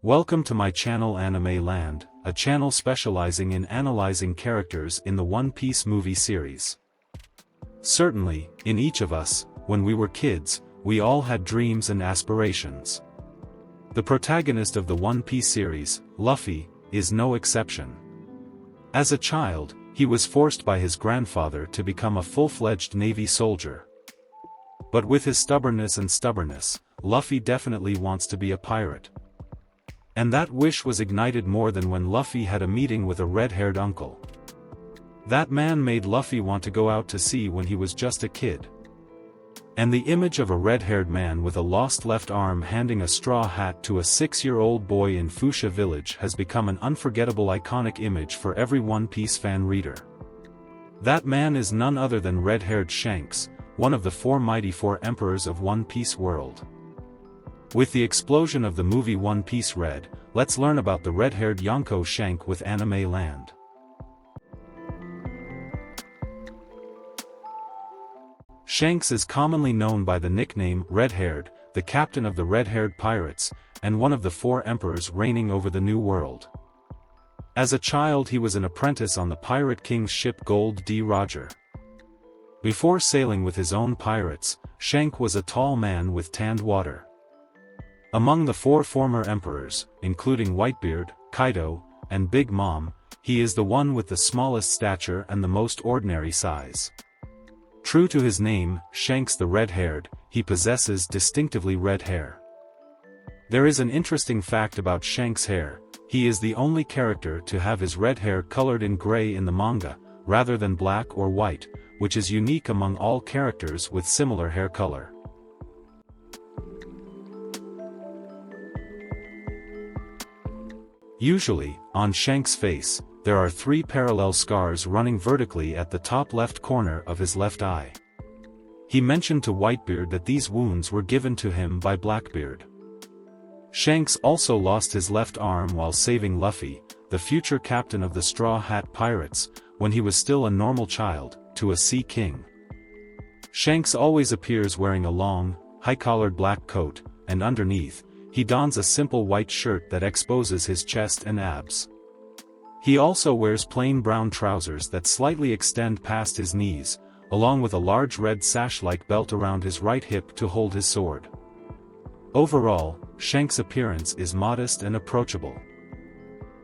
Welcome to my channel Anime Land, a channel specializing in analyzing characters in the One Piece movie series. Certainly, in each of us, when we were kids, we all had dreams and aspirations. The protagonist of the One Piece series, Luffy, is no exception. As a child, he was forced by his grandfather to become a full-fledged Navy soldier. But with his stubbornness, Luffy definitely wants to be a pirate. And that wish was ignited more than when Luffy had a meeting with a red-haired uncle. That man made Luffy want to go out to sea when he was just a kid. And the image of a red-haired man with a lost left arm handing a straw hat to a 6-year-old boy in Fuchsia Village has become an unforgettable iconic image for every One Piece fan reader. That man is none other than red-haired Shanks, one of the four mighty four emperors of One Piece world. With the explosion of the movie One Piece Red, let's learn about the red-haired Yonko Shank with Anime Land. Shanks is commonly known by the nickname Red-Haired, the captain of the red-haired pirates, and one of the four emperors reigning over the New World. As a child he was an apprentice on the Pirate King's ship Gold D. Roger. Before sailing with his own pirates, Shank was a tall man with tanned water. Among the four former emperors, including Whitebeard, Kaido, and Big Mom, he is the one with the smallest stature and the most ordinary size. True to his name, Shanks the Red-Haired, he possesses distinctively red hair. There is an interesting fact about Shanks' hair: he is the only character to have his red hair colored in gray in the manga, rather than black or white, which is unique among all characters with similar hair color. Usually, on Shanks' face, there are 3 parallel scars running vertically at the top left corner of his left eye. He mentioned to Whitebeard that these wounds were given to him by Blackbeard. Shanks also lost his left arm while saving Luffy, the future captain of the Straw Hat Pirates, when he was still a normal child, to a Sea King. Shanks always appears wearing a long, high-collared black coat, and underneath, he dons a simple white shirt that exposes his chest and abs. He also wears plain brown trousers that slightly extend past his knees, along with a large red sash-like belt around his right hip to hold his sword. Overall, Shanks' appearance is modest and approachable.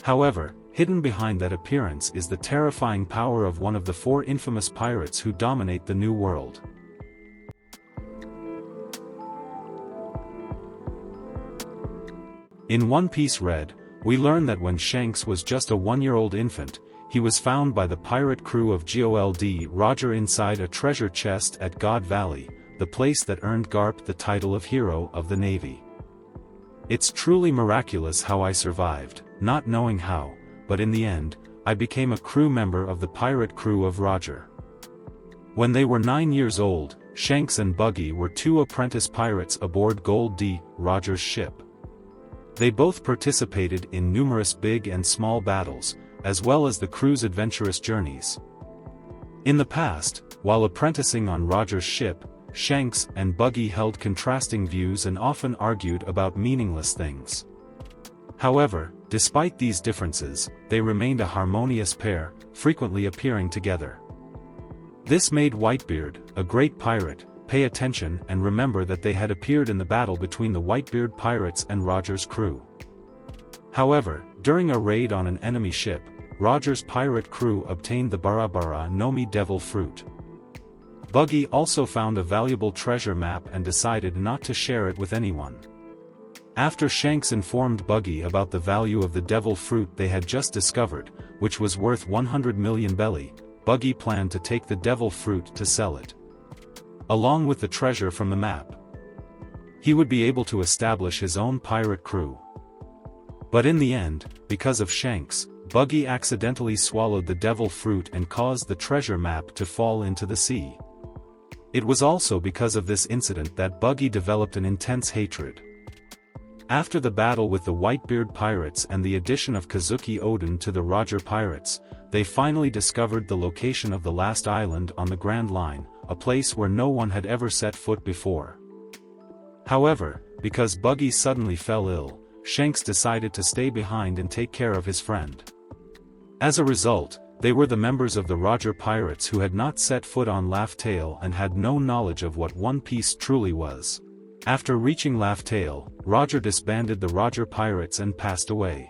However, hidden behind that appearance is the terrifying power of one of the 4 infamous pirates who dominate the New World. In One Piece Red, we learn that when Shanks was just a 1-year-old infant, he was found by the pirate crew of Gold Roger inside a treasure chest at God Valley, the place that earned Garp the title of Hero of the Navy. It's truly miraculous how I survived, not knowing how, but in the end, I became a crew member of the pirate crew of Roger. When they were 9 years old, Shanks and Buggy were 2 apprentice pirates aboard Gold D. Roger's ship. They both participated in numerous big and small battles, as well as the crew's adventurous journeys. In the past, while apprenticing on Roger's ship, Shanks and Buggy held contrasting views and often argued about meaningless things. However, despite these differences, they remained a harmonious pair, frequently appearing together. This made Whitebeard, a great pirate, pay attention and remember that they had appeared in the battle between the Whitebeard pirates and Roger's crew. However, during a raid on an enemy ship, Roger's pirate crew obtained the Barabara Nomi Devil Fruit. Buggy also found a valuable treasure map and decided not to share it with anyone. After Shanks informed Buggy about the value of the Devil Fruit they had just discovered, which was worth 100 million belly, Buggy planned to take the Devil Fruit to sell it. Along with the treasure from the map, he would be able to establish his own pirate crew. But in the end, because of Shanks, Buggy accidentally swallowed the Devil Fruit and caused the treasure map to fall into the sea. It was also because of this incident that Buggy developed an intense hatred. After the battle with the Whitebeard pirates and the addition of Kazuki Oden to the Roger pirates, they finally discovered the location of the last island on the Grand Line, a place where no one had ever set foot before. However, because Buggy suddenly fell ill, Shanks decided to stay behind and take care of his friend. As a result, they were the members of the Roger Pirates who had not set foot on Laugh Tale and had no knowledge of what One Piece truly was. After reaching Laugh Tale, Roger disbanded the Roger Pirates and passed away.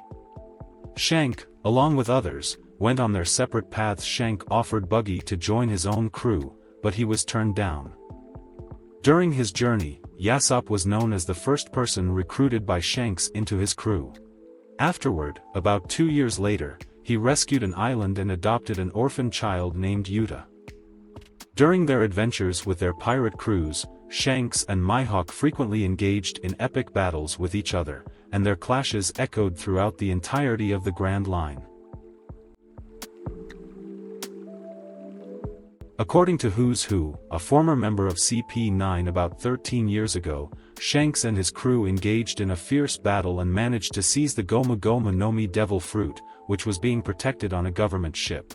Shank, along with others, went on their separate paths. Shank offered Buggy to join his own crew, but he was turned down. During his journey, Yasopp was known as the first person recruited by Shanks into his crew. Afterward, about 2 years later, he rescued an island and adopted an orphan child named Yuta. During their adventures with their pirate crews, Shanks and Mihawk frequently engaged in epic battles with each other, and their clashes echoed throughout the entirety of the Grand Line. According to Who's Who, a former member of CP9, about 13 years ago, Shanks and his crew engaged in a fierce battle and managed to seize the Gomu Gomu no Mi Devil Fruit, which was being protected on a government ship.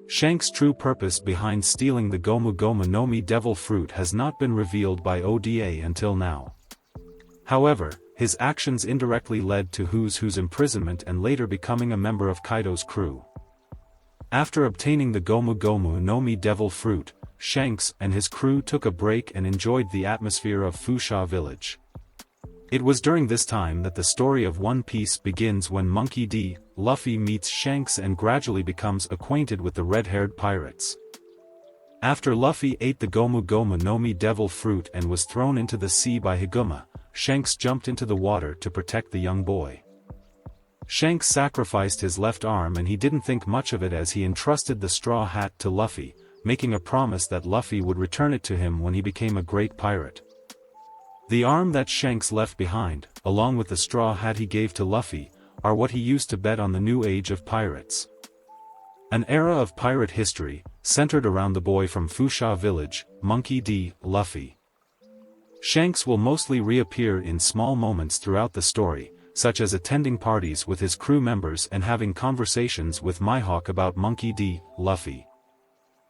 Shanks' true purpose behind stealing the Gomu Gomu no Mi Devil Fruit has not been revealed by Oda until now. However, his actions indirectly led to Who's Who's imprisonment and later becoming a member of Kaido's crew. After obtaining the Gomu Gomu no Mi Devil Fruit, Shanks and his crew took a break and enjoyed the atmosphere of Fusha Village. It was during this time that the story of One Piece begins, when Monkey D. Luffy meets Shanks and gradually becomes acquainted with the red-haired pirates. After Luffy ate the Gomu Gomu no Mi Devil Fruit and was thrown into the sea by Higuma, Shanks jumped into the water to protect the young boy. Shanks sacrificed his left arm, and he didn't think much of it as he entrusted the straw hat to Luffy, making a promise that Luffy would return it to him when he became a great pirate. The arm that Shanks left behind, along with the straw hat he gave to Luffy, are what he used to bet on the new age of pirates. An era of pirate history, centered around the boy from Fusha Village, Monkey D. Luffy. Shanks will mostly reappear in small moments throughout the story, such as attending parties with his crew members and having conversations with Mihawk about Monkey D. Luffy.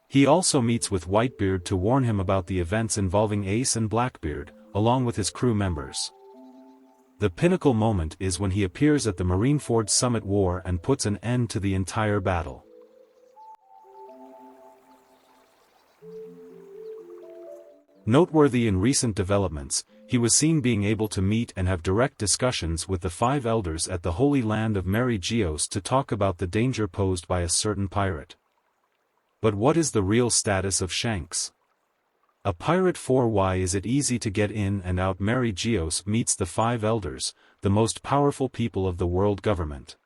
He also meets with Whitebeard to warn him about the events involving Ace and Blackbeard, along with his crew members. The pinnacle moment is when he appears at the Marineford Summit War and puts an end to the entire battle. Noteworthy in recent developments, he was seen being able to meet and have direct discussions with the 5 elders at the Holy Land of Mary Geos to talk about the danger posed by a certain pirate. But what is the real status of Shanks? A pirate, for why is it easy to get in and out? Mary Geos meets the 5 elders, the most powerful people of the world government.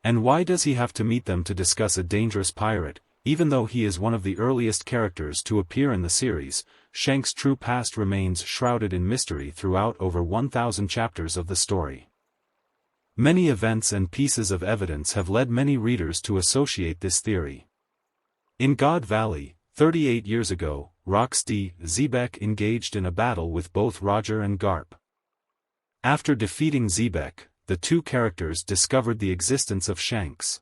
And why does he have to meet them to discuss a dangerous pirate? Even though he is one of the earliest characters to appear in the series, Shanks' true past remains shrouded in mystery throughout over 1,000 chapters of the story. Many events and pieces of evidence have led many readers to associate this theory. In God Valley, 38 years ago, Rox D. Xebec engaged in a battle with both Roger and Garp. After defeating Xebec, the two characters discovered the existence of Shanks.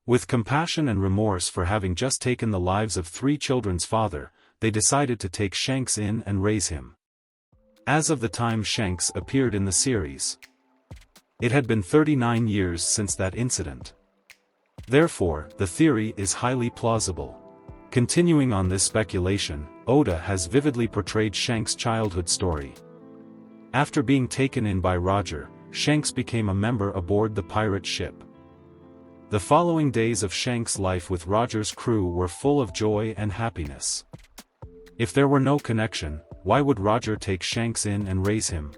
With compassion and remorse for having just taken the lives of 3 children's father, they decided to take Shanks in and raise him. As of the time Shanks appeared in the series, it had been 39 years since that incident. Therefore, the theory is highly plausible. Continuing on this speculation, Oda has vividly portrayed Shanks' childhood story. After being taken in by Roger, Shanks became a member aboard the pirate ship. The following days of Shanks' life with Roger's crew were full of joy and happiness. If there were no connection, why would Roger take Shanks in and raise him?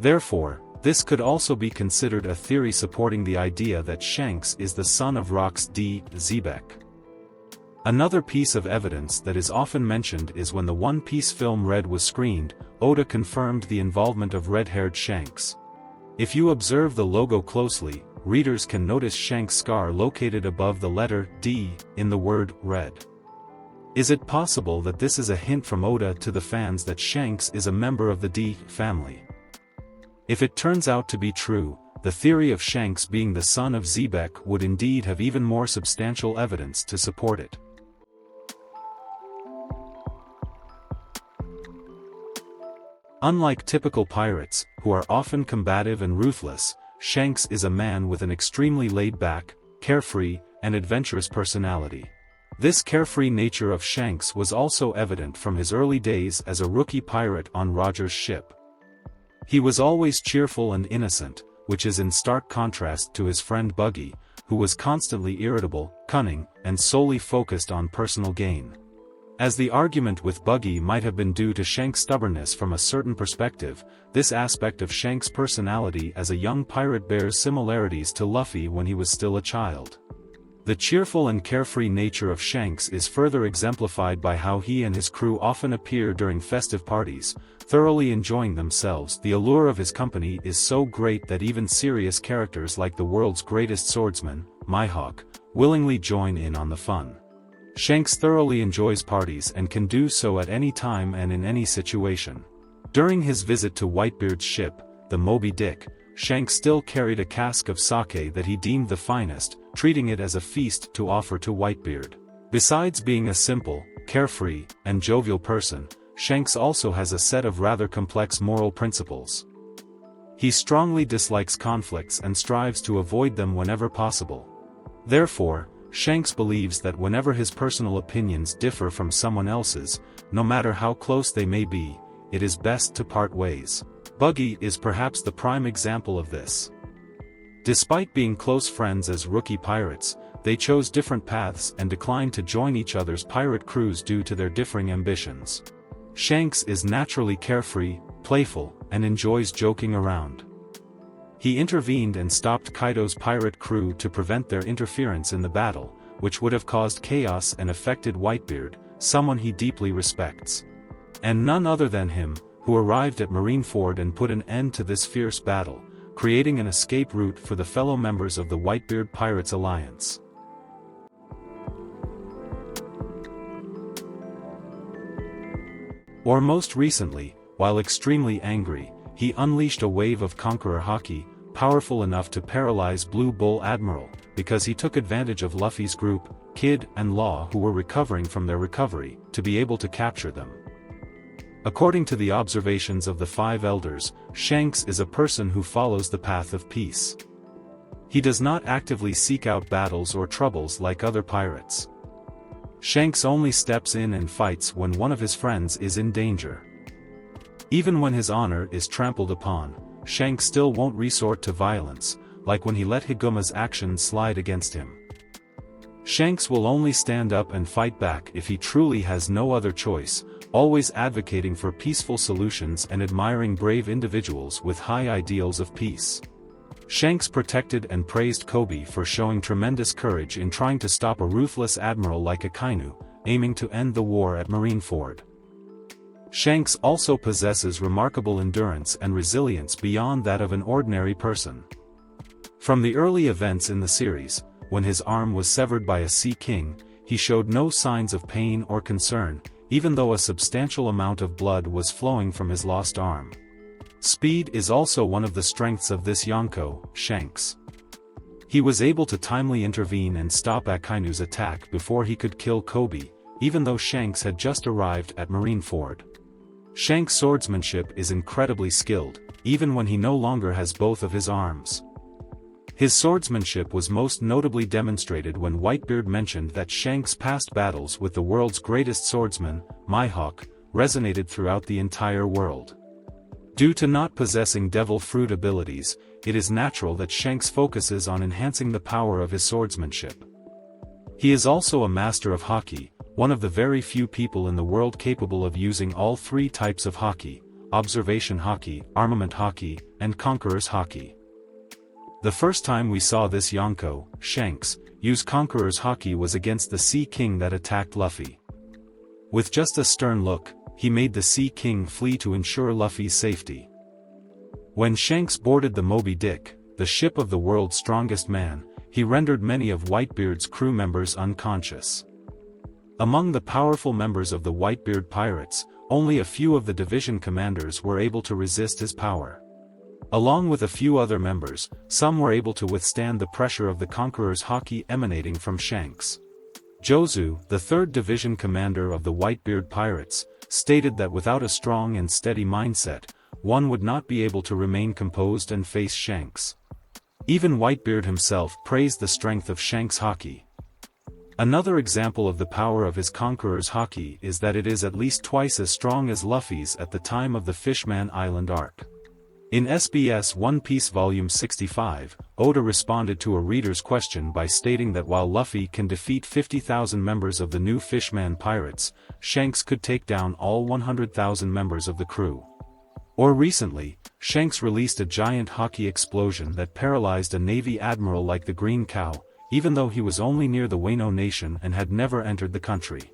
Therefore, this could also be considered a theory supporting the idea that Shanks is the son of Rox D. Xebec. Another piece of evidence that is often mentioned is when the One Piece film Red was screened, Oda confirmed the involvement of red-haired Shanks. If you observe the logo closely, readers can notice Shanks' scar located above the letter D in the word red. Is it possible that this is a hint from Oda to the fans that Shanks is a member of the D family? If it turns out to be true, the theory of Shanks being the son of Xebec would indeed have even more substantial evidence to support it. Unlike typical pirates, who are often combative and ruthless, Shanks is a man with an extremely laid-back, carefree, and adventurous personality. This carefree nature of Shanks was also evident from his early days as a rookie pirate on Roger's ship. He was always cheerful and innocent, which is in stark contrast to his friend Buggy, who was constantly irritable, cunning, and solely focused on personal gain. As the argument with Buggy might have been due to Shanks' stubbornness from a certain perspective, this aspect of Shanks' personality as a young pirate bears similarities to Luffy when he was still a child. The cheerful and carefree nature of Shanks is further exemplified by how he and his crew often appear during festive parties, thoroughly enjoying themselves. The allure of his company is so great that even serious characters like the world's greatest swordsman, Mihawk, willingly join in on the fun. Shanks thoroughly enjoys parties and can do so at any time and in any situation. During his visit to Whitebeard's ship, the Moby Dick, Shanks still carried a cask of sake that he deemed the finest, treating it as a feast to offer to Whitebeard. Besides being a simple, carefree, and jovial person, Shanks also has a set of rather complex moral principles. He strongly dislikes conflicts and strives to avoid them whenever possible. Therefore, Shanks believes that whenever his personal opinions differ from someone else's, no matter how close they may be, it is best to part ways. Buggy is perhaps the prime example of this. Despite being close friends as rookie pirates, they chose different paths and declined to join each other's pirate crews due to their differing ambitions. Shanks is naturally carefree, playful, and enjoys joking around. He intervened and stopped Kaido's pirate crew to prevent their interference in the battle, which would have caused chaos and affected Whitebeard, someone he deeply respects. And none other than him, who arrived at Marineford and put an end to this fierce battle, creating an escape route for the fellow members of the Whitebeard Pirates Alliance. Or most recently, while extremely angry, he unleashed a wave of Conqueror Haki, powerful enough to paralyze Blue Bull Admiral, because he took advantage of Luffy's group, Kid and Law, who were recovering from their recovery, to be able to capture them. According to the observations of the Five Elders, Shanks is a person who follows the path of peace. He does not actively seek out battles or troubles like other pirates. Shanks only steps in and fights when one of his friends is in danger. Even when his honor is trampled upon, Shanks still won't resort to violence, like when he let Higuma's actions slide against him. Shanks will only stand up and fight back if he truly has no other choice, always advocating for peaceful solutions and admiring brave individuals with high ideals of peace. Shanks protected and praised Kobe for showing tremendous courage in trying to stop a ruthless admiral like Akainu, aiming to end the war at Marineford. Shanks also possesses remarkable endurance and resilience beyond that of an ordinary person. From the early events in the series, when his arm was severed by a Sea King, he showed no signs of pain or concern, even though a substantial amount of blood was flowing from his lost arm. Speed is also one of the strengths of this Yonko, Shanks. He was able to timely intervene and stop Akainu's attack before he could kill Kobe, even though Shanks had just arrived at Marineford. Shanks' swordsmanship is incredibly skilled, even when he no longer has both of his arms. His swordsmanship was most notably demonstrated when Whitebeard mentioned that Shanks' past battles with the world's greatest swordsman, Mihawk, resonated throughout the entire world. Due to not possessing devil fruit abilities, it is natural that Shanks focuses on enhancing the power of his swordsmanship. He is also a master of Haki, one of the very few people in the world capable of using all three types of Haki: observation Haki, armament Haki, and conqueror's Haki. The first time we saw this Yonko, Shanks, use conqueror's Haki was against the Sea King that attacked Luffy. With just a stern look, he made the Sea King flee to ensure Luffy's safety. When Shanks boarded the Moby Dick, the ship of the world's strongest man, he rendered many of Whitebeard's crew members unconscious. Among the powerful members of the Whitebeard pirates, only a few of the division commanders were able to resist his power. Along with a few other members, some were able to withstand the pressure of the Conqueror's Haki emanating from Shanks. Jozu, the 3rd Division commander of the Whitebeard pirates, stated that without a strong and steady mindset, one would not be able to remain composed and face Shanks. Even Whitebeard himself praised the strength of Shanks' haki. Another example of the power of his conqueror's haki is that it is at least twice as strong as Luffy's at the time of the Fishman Island arc. In SBS One Piece Volume 65, Oda responded to a reader's question by stating that while Luffy can defeat 50,000 members of the new Fishman pirates, Shanks could take down all 100,000 members of the crew. Or recently, Shanks released a giant haki explosion that paralyzed a Navy admiral like the Green Cow, even though he was only near the Wano nation and had never entered the country.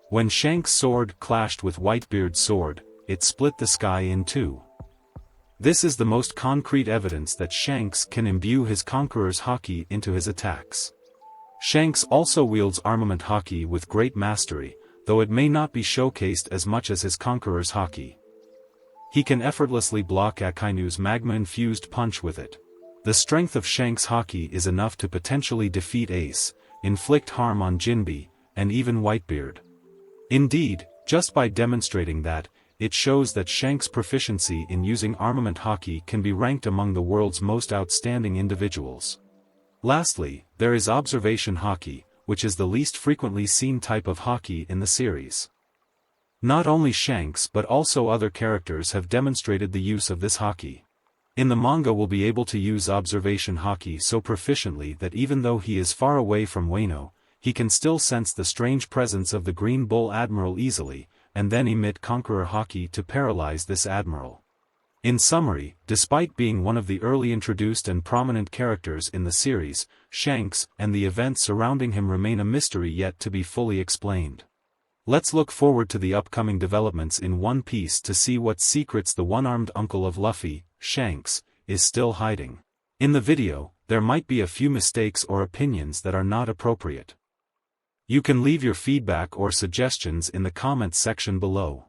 When Shanks' sword clashed with Whitebeard's sword, it split the sky in two. This is the most concrete evidence that Shanks can imbue his conqueror's haki into his attacks. Shanks also wields armament haki with great mastery, though it may not be showcased as much as his conqueror's haki. He can effortlessly block Akainu's magma-infused punch with it. The strength of Shanks' haki is enough to potentially defeat Ace, inflict harm on Jinbe, and even Whitebeard. Indeed, just by demonstrating that, it shows that Shanks' proficiency in using armament haki can be ranked among the world's most outstanding individuals. Lastly, there is observation haki, which is the least frequently seen type of haki in the series. Not only Shanks but also other characters have demonstrated the use of this haki. In the manga we'll be able to use observation haki so proficiently that even though he is far away from Wano, he can still sense the strange presence of the Green Bull Admiral easily, and then emit Conqueror haki to paralyze this admiral. In summary, despite being one of the early introduced and prominent characters in the series, Shanks and the events surrounding him remain a mystery yet to be fully explained. Let's look forward to the upcoming developments in One Piece to see what secrets the one-armed uncle of Luffy, Shanks, is still hiding. In the video, there might be a few mistakes or opinions that are not appropriate. You can leave your feedback or suggestions in the comments section below.